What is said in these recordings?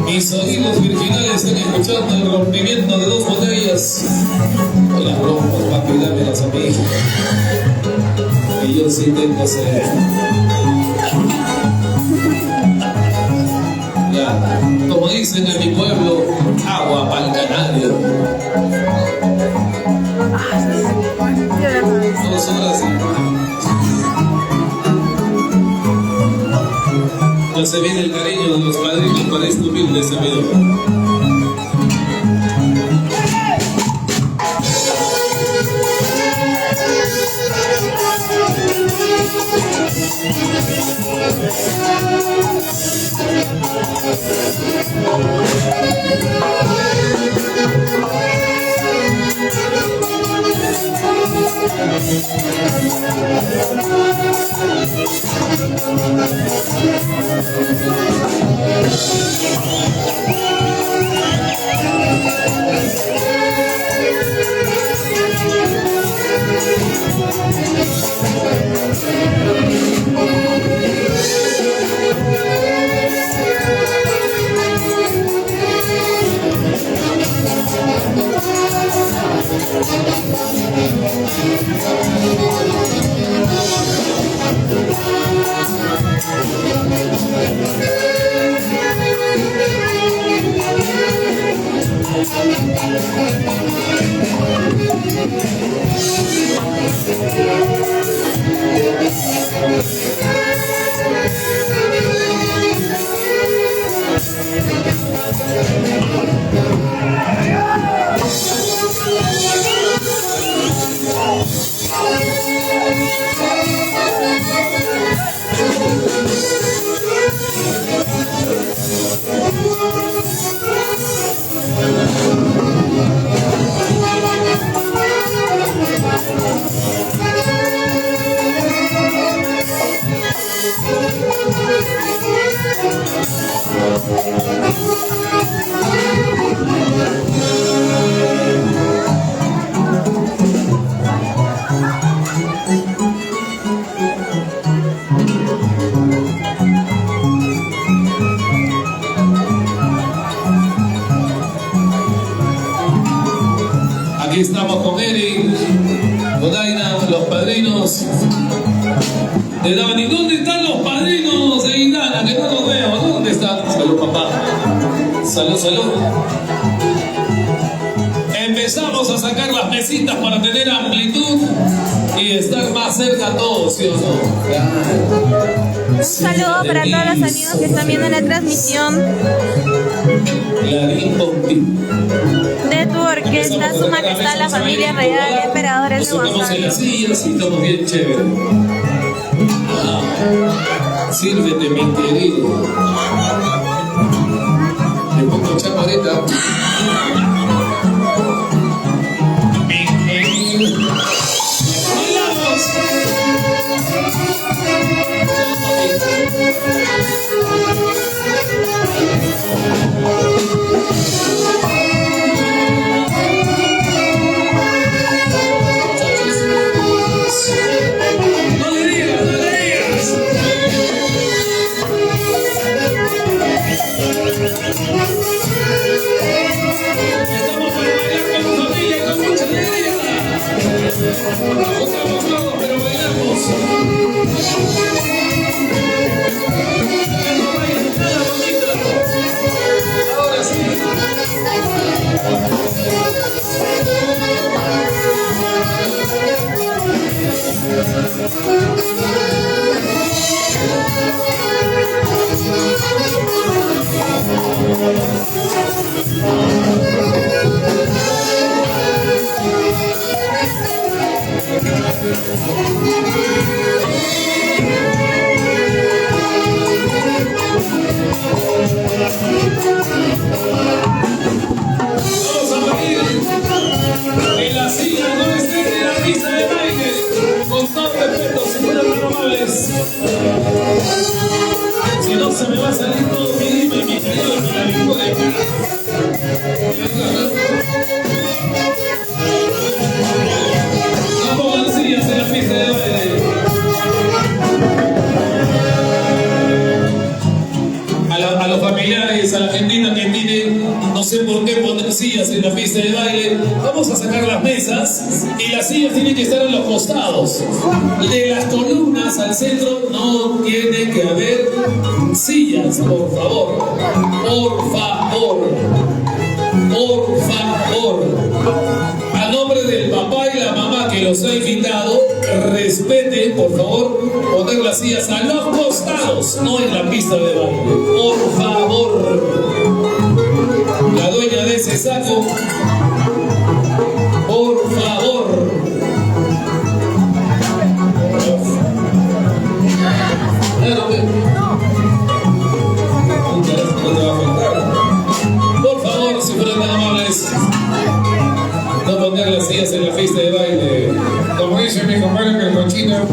Mis oídos virginales están escuchando el rompimiento de 2 botellas. No las rompas para cuidármelas a mí. Y yo sí tengo sed. Ya, como dicen en mi pueblo, agua para el canario. 2 horas y... Ya se viene el cariño de los padrinos para este humilde servidor. Aquí estamos con Eric, con Aina, los padrinos de Dani. ¿Dónde están los padrinos de Indana? Que no los veo. ¿Dónde están? Salud, papá. Salud, salud. Empezamos a sacar las mesitas para tener amplitud y estar más cerca a todos, ¿sí o no? Un saludo para todos los amigos que están viendo la transmisión de tu orquesta, Su Majestad la Familia Real, Emperadores de Gonzalo. En las sillas y estamos bien chévere. Sírvete, mi querido. Le pongo chamareta. Pero bailamos. Ahora sí. Vamos a venir en la silla donde esté de la pista de baile, con todo respeto, si fueran tan amables. Si no, se me va a salir todo mi lima y mi calor y la victoria de acá. No pongan sillas en la pista de baile. A los familiares, a la Argentina que tiene, no sé por qué poner sillas en la pista de baile, vamos a sacar las mesas y las sillas tienen que estar en los costados. De las columnas al centro no tiene que haber sillas, por favor. Por favor. Por favor. A nombre del papá y la mamá que los ha invitado, respeten, por favor, poner las sillas a los costados, no en la pista de baile. Por favor. La dueña de ese saco, por favor. Por favor, si fueran tan amables, no poner las sillas en la pista de baile. Como dice mi compadre que el cochino.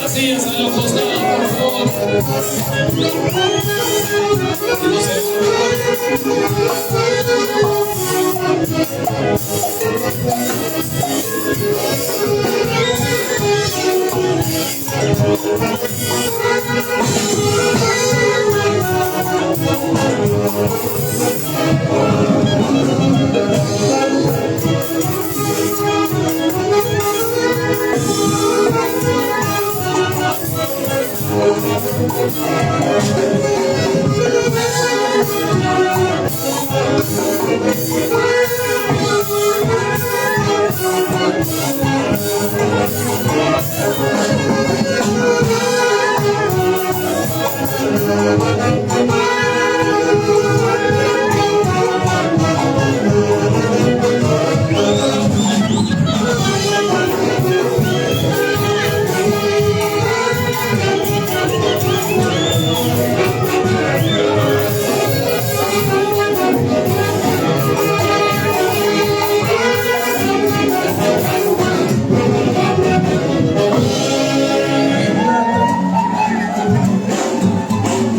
Las sillas a los costados, por favor. Y no se...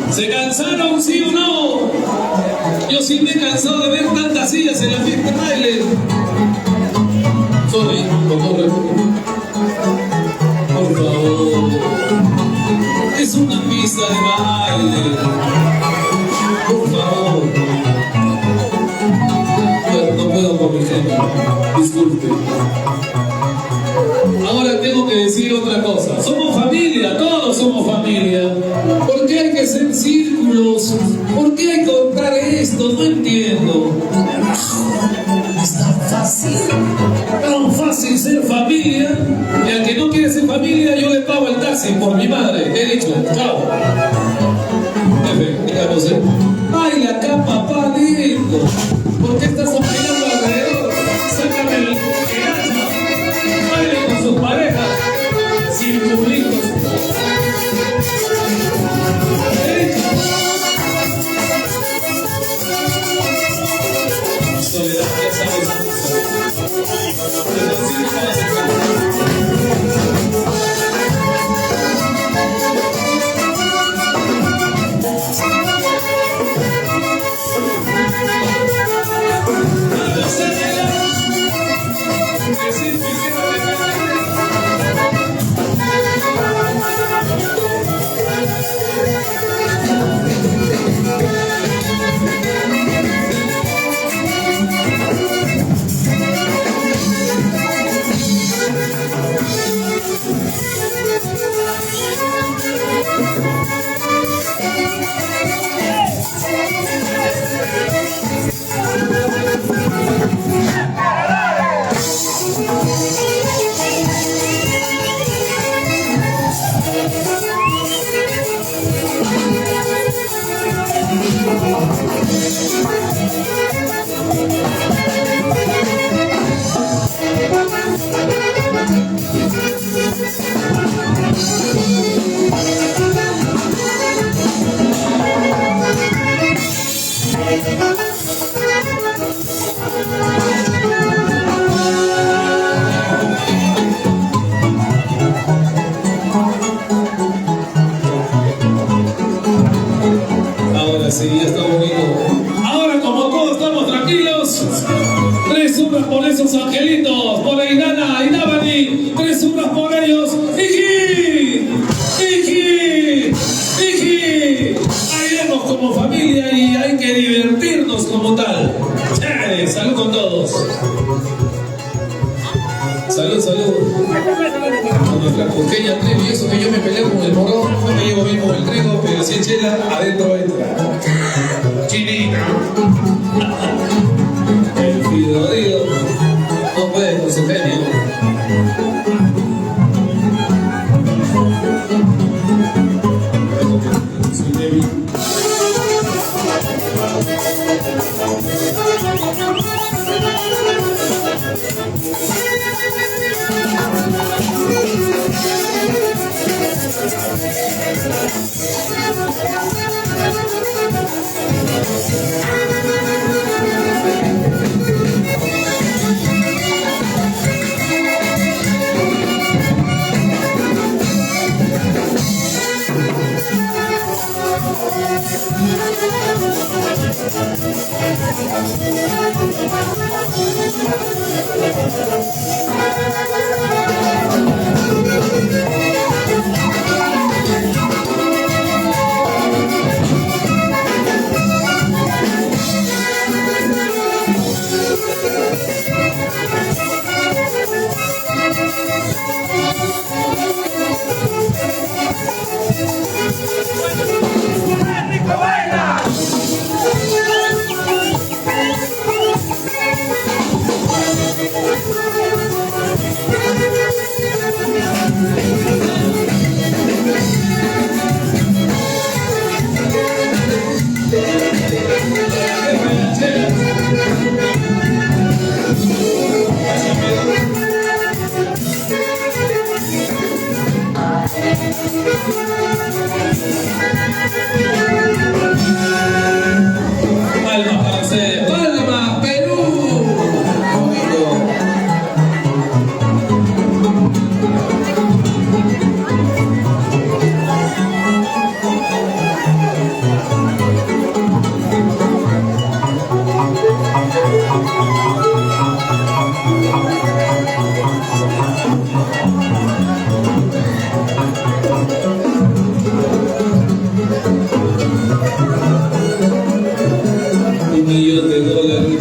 ¿Se cansaron, sí o no? Yo sí me he cansado de ver tantas sillas en la fiesta de baile. Sorry, doctor. Por favor. Es una pista de baile. Por favor. No puedo con mi gente. Disculpe. Ahora tengo que decir otra cosa. Somos familia, todos somos familia. ¿Por qué hay que hacer círculos? ¿Por qué hay que contar esto? No entiendo. Es tan fácil ser familia. Y al que no quiere ser familia, yo le pago el taxi por mi madre. He dicho, chao. Jefe, digamos, baila acá, papá, lindo. ¿Por qué estás opinando alrededor? Sácame el hacha. Baile con sus parejas. Circulitos. Soledad, ya sabes. Ahora sí, ya está bonito. Ahora, como todos estamos tranquilos, 3 horas por esos angelitos, por Aidana y Navani, 3 horas por ellos. ¡Iji! ¡Iji! ¡Iji! Bailemos como familia y hay que divertirnos como tal. ¡Chévere! Salud con todos. Salud, salud. Con nuestra coqueña trigo, y eso que yo me peleo con el morón, no me llevo bien con el trigo, pero si es chela, adentro entra. Chinita. El fidodío no puede con su genio. Soy débil. Palmas para ustedes. Palmas, Perú. Bonito. $1.000.000.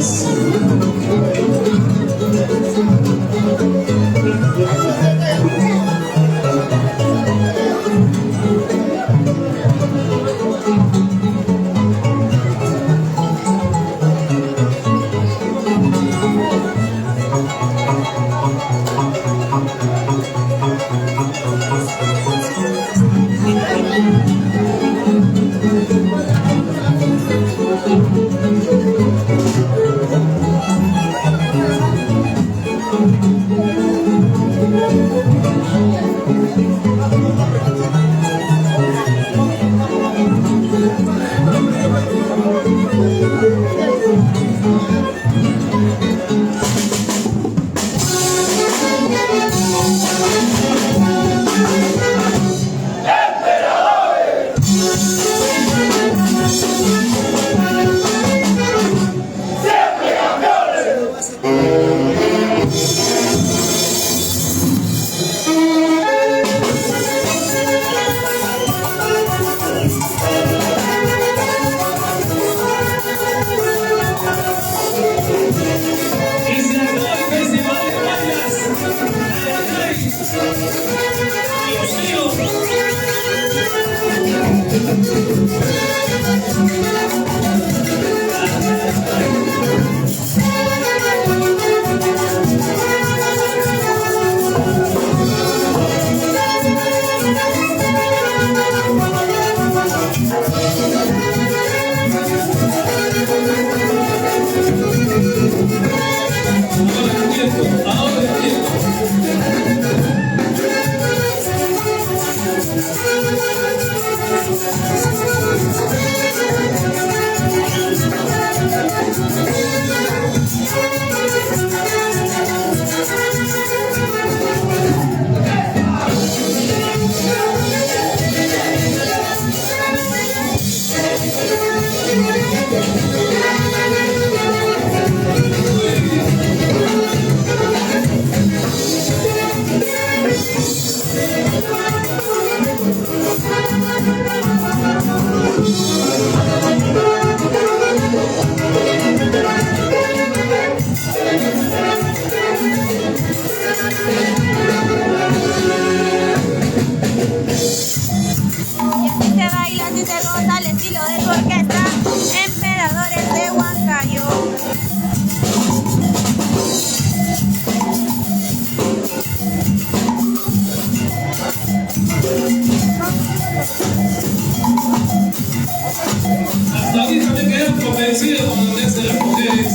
Hasta ahorita me quedé convencido con lo que hacen las mujeres.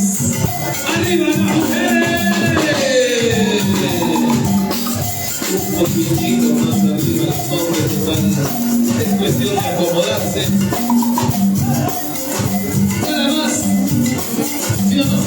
¡Arriba las mujeres! Un poquitito más arriba los hombres están. Es cuestión de acomodarse. Nada más. ¿Sí o no?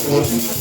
Thank you.